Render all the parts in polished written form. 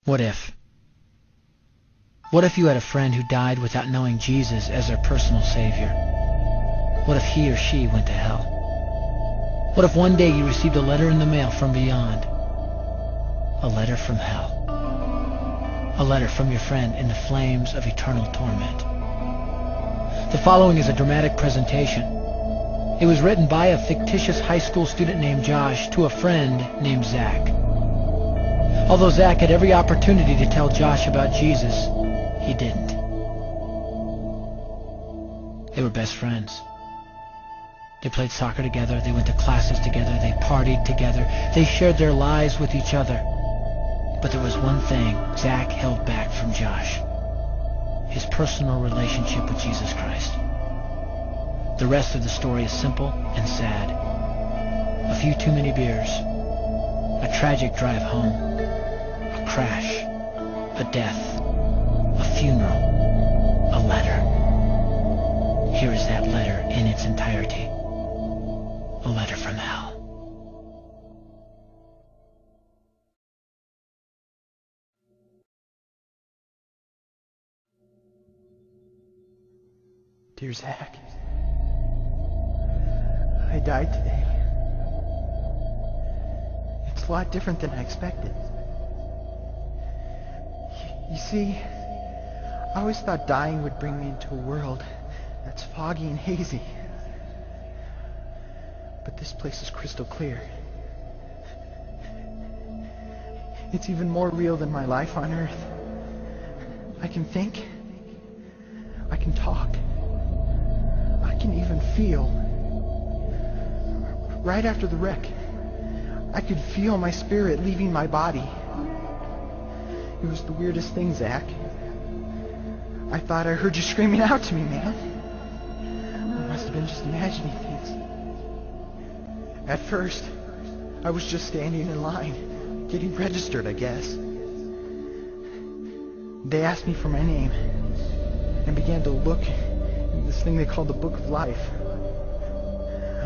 What if? What if you had a friend who died without knowing Jesus as their personal Savior? What if he or she went to hell? What if one day you received a letter in the mail from beyond? A letter from hell. A letter from your friend in the flames of eternal torment. The following is a dramatic presentation. It was written by a fictitious high school student named Josh to a friend named Zach. Although Zach had every opportunity to tell Josh about Jesus, he didn't. They were best friends. They played soccer together, they went to classes together, they partied together, they shared their lives with each other. But there was one thing Zach held back from Josh: his personal relationship with Jesus Christ. The rest of the story is simple and sad. A few too many beers, a tragic drive home, a crash, a death, a funeral, a letter. Here is that letter in its entirety. A letter from hell. Dear Zach, I died today. It's a lot different than I expected. You see, I always thought dying would bring me into a world that's foggy and hazy. But this place is crystal clear. It's even more real than my life on Earth. I can think. I can talk. I can even feel. Right after the wreck, I could feel my spirit leaving my body. It was the weirdest thing, Zach. I thought I heard you screaming out to me, man. I must have been just imagining things. At first, I was just standing in line, getting registered, I guess. They asked me for my name and began to look in this thing they call the Book of Life.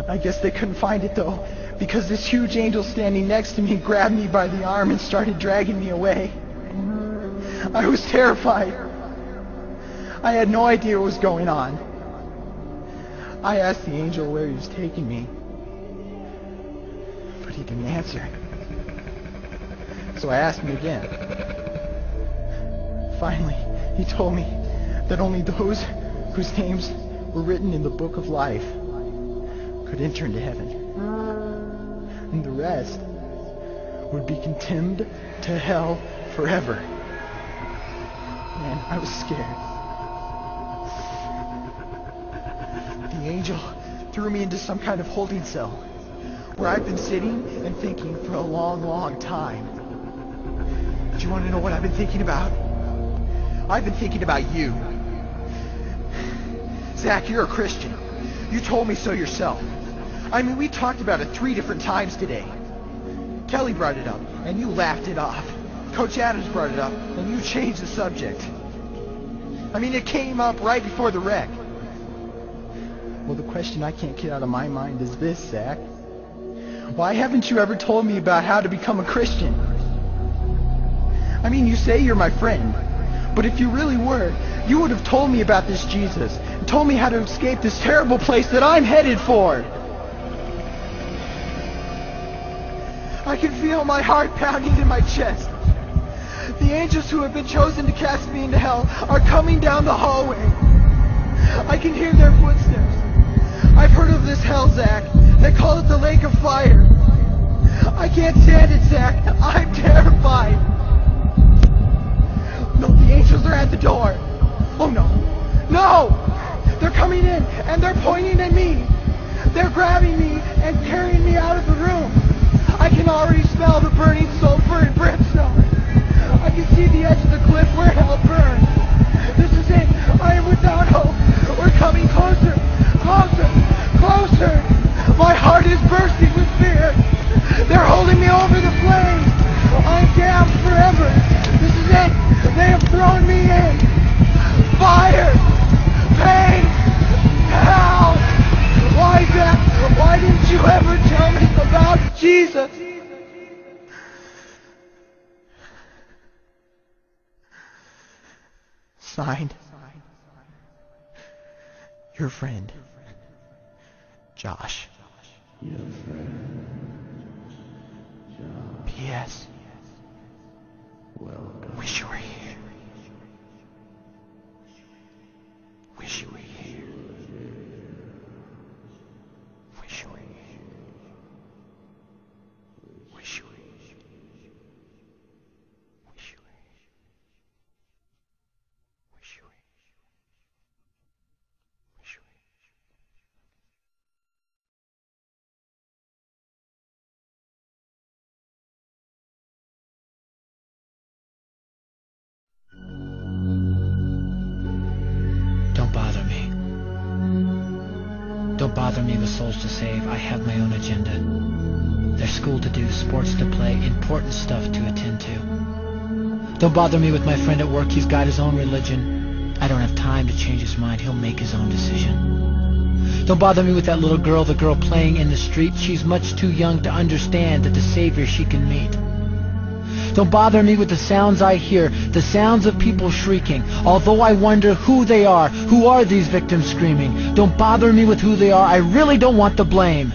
I guess they couldn't find it, though, because this huge angel standing next to me grabbed me by the arm and started dragging me away. I was terrified. I had no idea what was going on. I asked the angel where he was taking me, but he didn't answer. So I asked him again. Finally, he told me that only those whose names were written in the Book of Life could enter into heaven. And the rest would be condemned to hell forever. Man, I was scared. The angel threw me into some kind of holding cell where I've been sitting and thinking for a long, long time. Do you want to know what I've been thinking about? I've been thinking about you. Zach, you're a Christian. You told me so yourself. I mean, we talked about it 3 different times today. Kelly brought it up, and you laughed it off. Coach Adams brought it up, and you changed the subject. I mean, it came up right before the wreck. Well, the question I can't get out of my mind is this, Zach. Why haven't you ever told me about how to become a Christian? I mean, you say you're my friend, but if you really were, you would have told me about this Jesus, and told me how to escape this terrible place that I'm headed for. I can feel my heart pounding in my chest. The angels who have been chosen to cast me into hell are coming down the hallway. I can hear their footsteps. I've heard of this hell, Zach. They call it the lake of fire. I can't stand it, Zach. I'm terrified. No, the angels are at the door. Oh, no. No! They're coming in, and they're pointing at me. They're grabbing me and carrying me out of the room. I can already smell the burning sulfur and brimstone. I can see the edge of the cliff where hell burns. This is it. I am without hope. We're coming closer, closer, closer. My heart is bursting with Signed, your friend, Josh. Your friend, Josh. P.S. Welcome. Wish you were here. Wish you were here. Wish you were here. Wish you were here. Wish you were here. Wish you were here. Wish you were here. Don't bother me. Don't bother me with souls to save. I have my own agenda. There's school to do, sports to play, important stuff to attend to. Don't bother me with my friend at work. He's got his own religion. I don't have time to change his mind. He'll make his own decision. Don't bother me with that little girl, the girl playing in the street. She's much too young to understand that the Savior she can meet. Don't bother me with the sounds I hear, the sounds of people shrieking, although I wonder who they are. Who are these victims screaming? Don't bother me with who they are. I really don't want the blame.